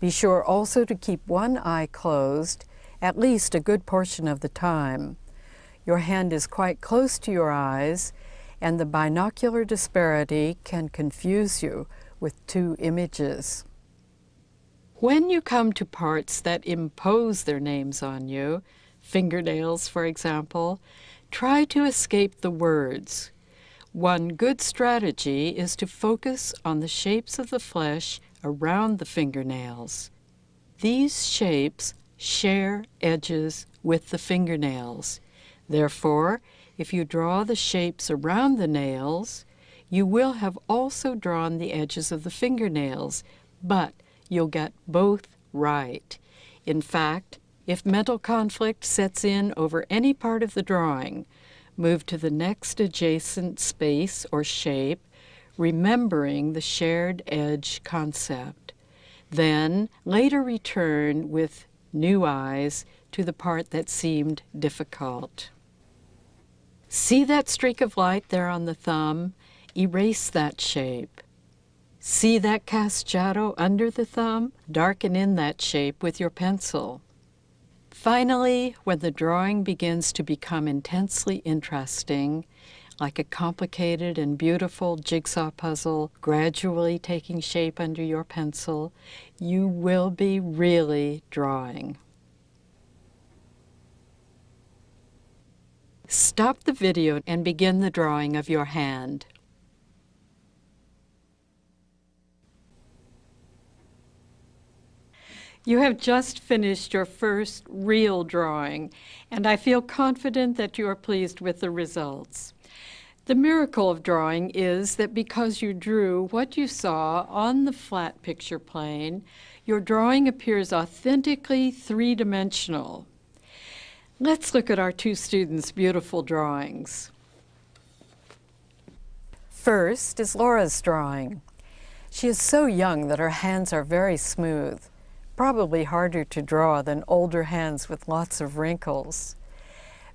Be sure also to keep one eye closed at least a good portion of the time. Your hand is quite close to your eyes, and the binocular disparity can confuse you with two images. When you come to parts that impose their names on you, fingernails for example, try to escape the words. One good strategy is to focus on the shapes of the flesh around the fingernails. These shapes share edges with the fingernails. Therefore, if you draw the shapes around the nails, you will have also drawn the edges of the fingernails, but you'll get both right. In fact, if mental conflict sets in over any part of the drawing, move to the next adjacent space or shape, remembering the shared edge concept. Then later return with new eyes to the part that seemed difficult. See that streak of light there on the thumb? Erase that shape. See that cast shadow under the thumb? Darken in that shape with your pencil. Finally, when the drawing begins to become intensely interesting, like a complicated and beautiful jigsaw puzzle gradually taking shape under your pencil, you will be really drawing. Stop the video and begin the drawing of your hand. You have just finished your first real drawing, and I feel confident that you are pleased with the results. The miracle of drawing is that because you drew what you saw on the flat picture plane, your drawing appears authentically three-dimensional. Let's look at our two students' beautiful drawings. First is Laura's drawing. She is so young that her hands are very smooth, probably harder to draw than older hands with lots of wrinkles.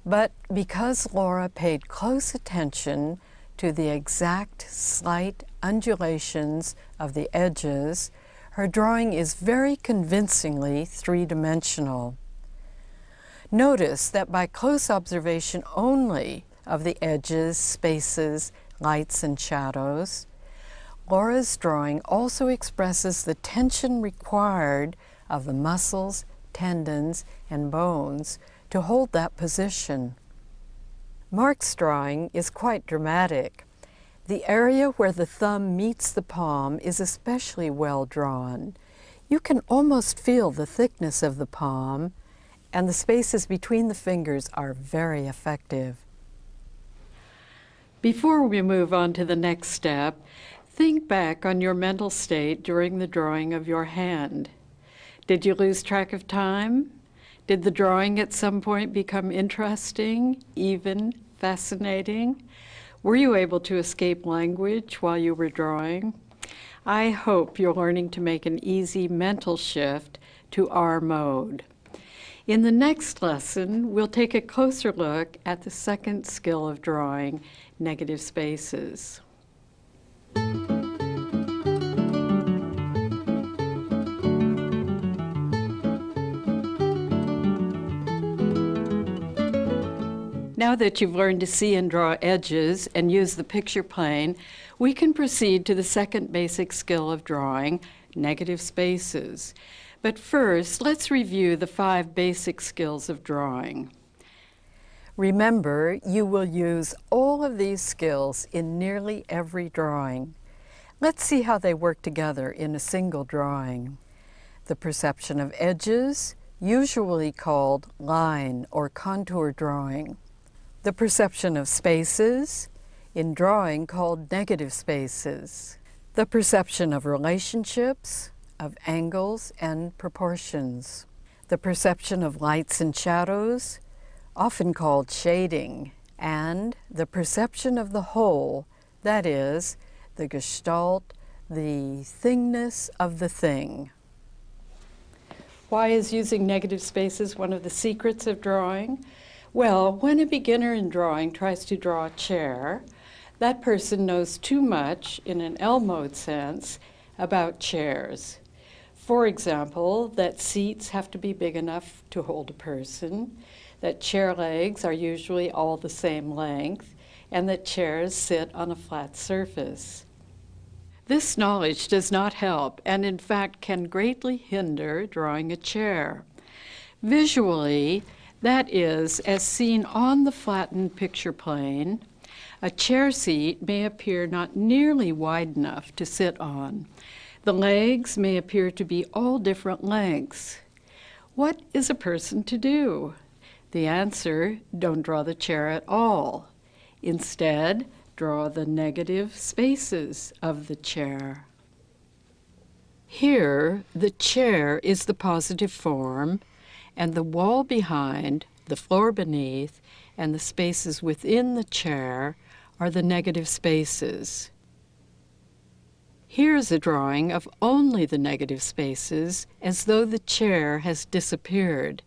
But because Laura paid close attention to the exact slight undulations of the edges, her drawing is very convincingly three-dimensional. Notice that by close observation only of the edges, spaces, lights, and shadows, Laura's drawing also expresses the tension required of the muscles, tendons, and bones to hold that position. Mark's drawing is quite dramatic. The area where the thumb meets the palm is especially well drawn. You can almost feel the thickness of the palm, and the spaces between the fingers are very effective. Before we move on to the next step, think back on your mental state during the drawing of your hand. Did you lose track of time? Did the drawing at some point become interesting, even fascinating? Were you able to escape language while you were drawing? I hope you're learning to make an easy mental shift to R mode. In the next lesson, we'll take a closer look at the second skill of drawing, negative spaces. Now that you've learned to see and draw edges and use the picture plane, we can proceed to the second basic skill of drawing, negative spaces. But first, let's review the 5 basic skills of drawing. Remember, you will use all of these skills in nearly every drawing. Let's see how they work together in a single drawing. The perception of edges, usually called line or contour drawing. The perception of spaces, in drawing called negative spaces. The perception of relationships, of angles and proportions. The perception of lights and shadows, often called shading. And the perception of the whole, that is, the gestalt, the thingness of the thing. Why is using negative spaces one of the secrets of drawing? Well, when a beginner in drawing tries to draw a chair, that person knows too much, in an L mode sense, about chairs. For example, that seats have to be big enough to hold a person, that chair legs are usually all the same length, and that chairs sit on a flat surface. This knowledge does not help, and in fact can greatly hinder drawing a chair. Visually, that is, as seen on the flattened picture plane, a chair seat may appear not nearly wide enough to sit on. The legs may appear to be all different lengths. What is a person to do? The answer, don't draw the chair at all. Instead, draw the negative spaces of the chair. Here, the chair is the positive form, and the wall behind, the floor beneath, and the spaces within the chair are the negative spaces. Here is a drawing of only the negative spaces, as though the chair has disappeared.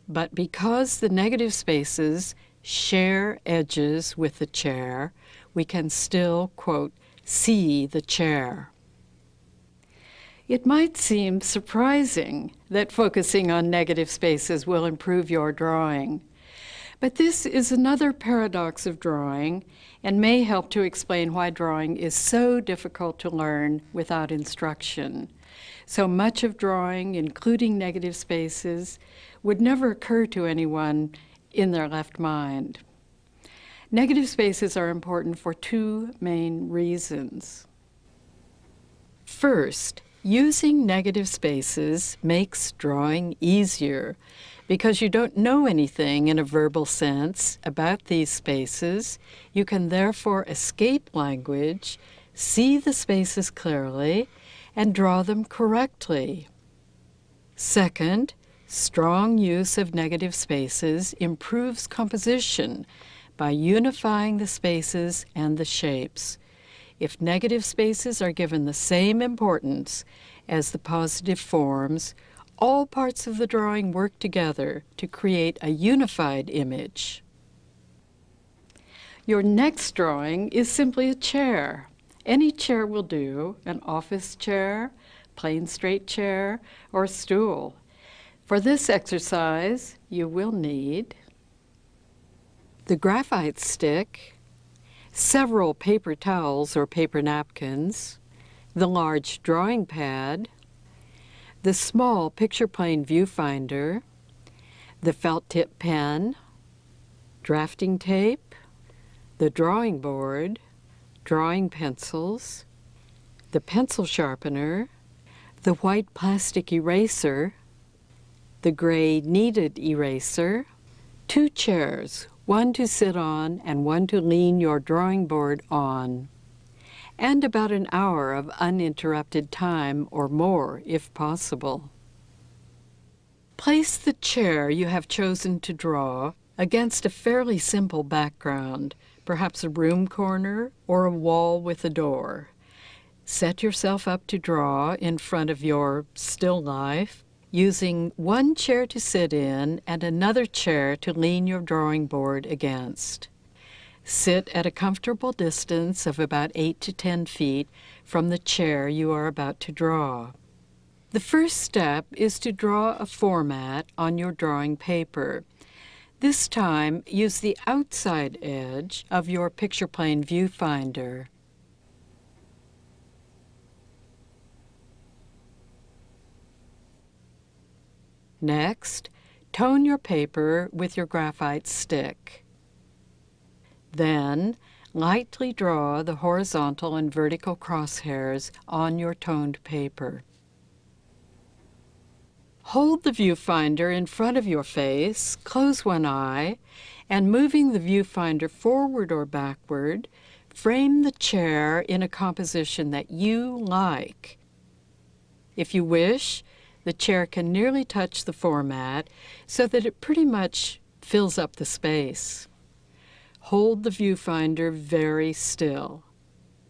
But because the negative spaces share edges with the chair, we can still, quote, see the chair. It might seem surprising that focusing on negative spaces will improve your drawing. But this is another paradox of drawing and may help to explain why drawing is so difficult to learn without instruction. So much of drawing, including negative spaces, would never occur to anyone in their left mind. Negative spaces are important for two main reasons. First, using negative spaces makes drawing easier because you don't know anything in a verbal sense about these spaces. You can therefore escape language, see the spaces clearly, and draw them correctly. Second, strong use of negative spaces improves composition by unifying the spaces and the shapes. If negative spaces are given the same importance as the positive forms, all parts of the drawing work together to create a unified image. Your next drawing is simply a chair. Any chair will do, an office chair, plain straight chair, or a stool. For this exercise, you will need the graphite stick, several paper towels or paper napkins, the large drawing pad, the small picture plane viewfinder, the felt tip pen, drafting tape, the drawing board, drawing pencils, the pencil sharpener, the white plastic eraser, the gray kneaded eraser, 2 chairs, one to sit on and one to lean your drawing board on, and about an hour of uninterrupted time or more, if possible. Place the chair you have chosen to draw against a fairly simple background, perhaps a room corner or a wall with a door. Set yourself up to draw in front of your still life, using one chair to sit in and another chair to lean your drawing board against. Sit at a comfortable distance of about 8 to 10 feet from the chair you are about to draw. The first step is to draw a format on your drawing paper. This time, use the outside edge of your picture plane viewfinder. Next, tone your paper with your graphite stick. Then, lightly draw the horizontal and vertical crosshairs on your toned paper. Hold the viewfinder in front of your face, close one eye, and moving the viewfinder forward or backward, frame the chair in a composition that you like. If you wish, the chair can nearly touch the format so that it pretty much fills up the space. Hold the viewfinder very still.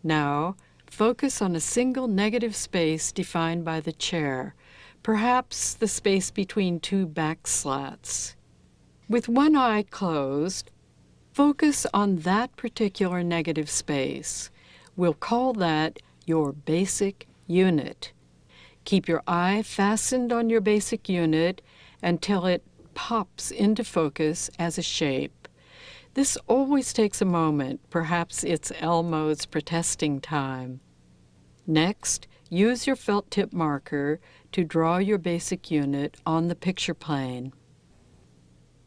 Now, focus on a single negative space defined by the chair, perhaps the space between 2 back slats. With one eye closed, focus on that particular negative space. We'll call that your basic unit. Keep your eye fastened on your basic unit until it pops into focus as a shape. This always takes a moment, perhaps it's Elmo's protesting time. Next, use your felt tip marker to draw your basic unit on the picture plane.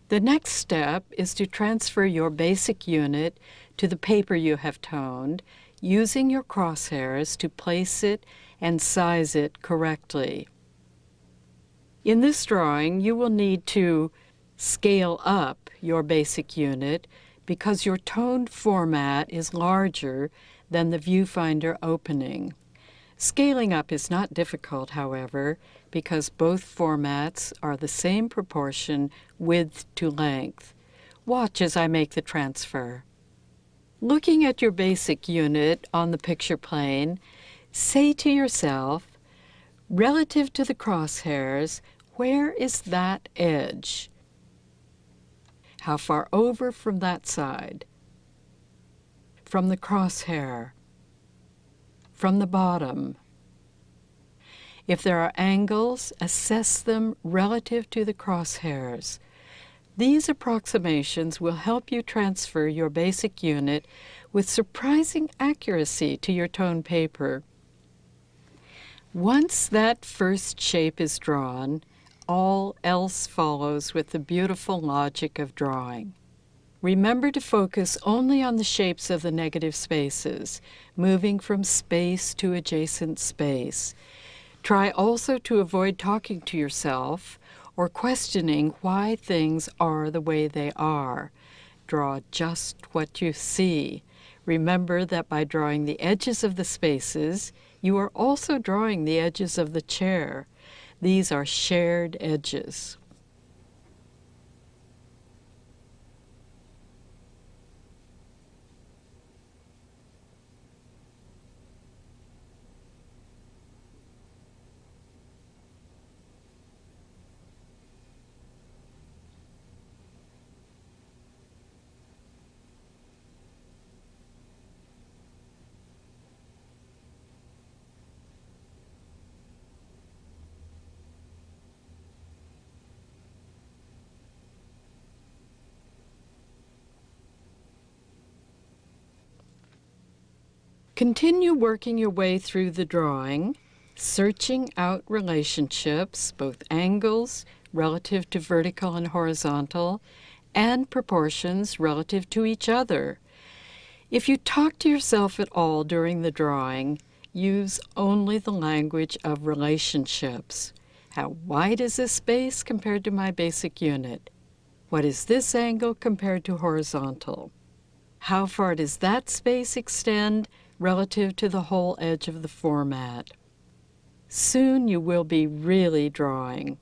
The next step is to transfer your basic unit to the paper you have toned, using your crosshairs to place it and size it correctly. In this drawing, you will need to scale up your basic unit because your toned format is larger than the viewfinder opening. Scaling up is not difficult, however, because both formats are the same proportion width to length. Watch as I make the transfer. Looking at your basic unit on the picture plane, say to yourself, relative to the crosshairs, where is that edge? How far over from that side? From the crosshair? From the bottom? If there are angles, assess them relative to the crosshairs. These approximations will help you transfer your basic unit with surprising accuracy to your tone paper. Once that first shape is drawn, all else follows with the beautiful logic of drawing. Remember to focus only on the shapes of the negative spaces, moving from space to adjacent space. Try also to avoid talking to yourself or questioning why things are the way they are. Draw just what you see. Remember that by drawing the edges of the spaces, you are also drawing the edges of the chair. These are shared edges. Continue working your way through the drawing, searching out relationships, both angles relative to vertical and horizontal, and proportions relative to each other. If you talk to yourself at all during the drawing, use only the language of relationships. How wide is this space compared to my basic unit? What is this angle compared to horizontal? How far does that space extend relative to the whole edge of the format? Soon you will be really drawing.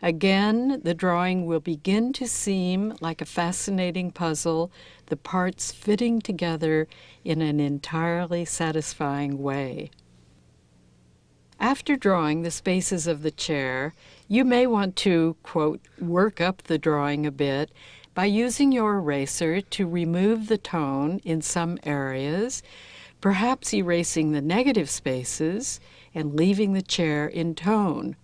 Again, the drawing will begin to seem like a fascinating puzzle, the parts fitting together in an entirely satisfying way. After drawing the spaces of the chair, you may want to, quote, work up the drawing a bit by using your eraser to remove the tone in some areas, perhaps erasing the negative spaces and leaving the chair in tone.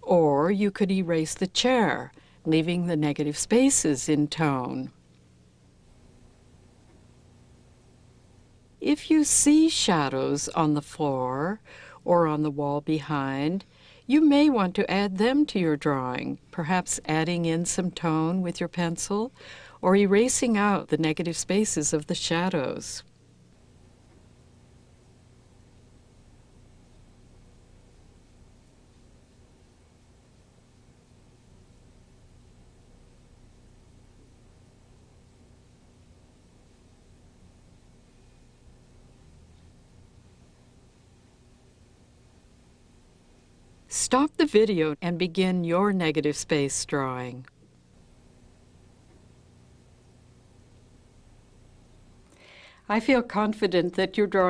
Or you could erase the chair, leaving the negative spaces in tone. If you see shadows on the floor or on the wall behind, you may want to add them to your drawing, perhaps adding in some tone with your pencil or erasing out the negative spaces of the shadows. Stop the video and begin your negative space drawing. I feel confident that your drawing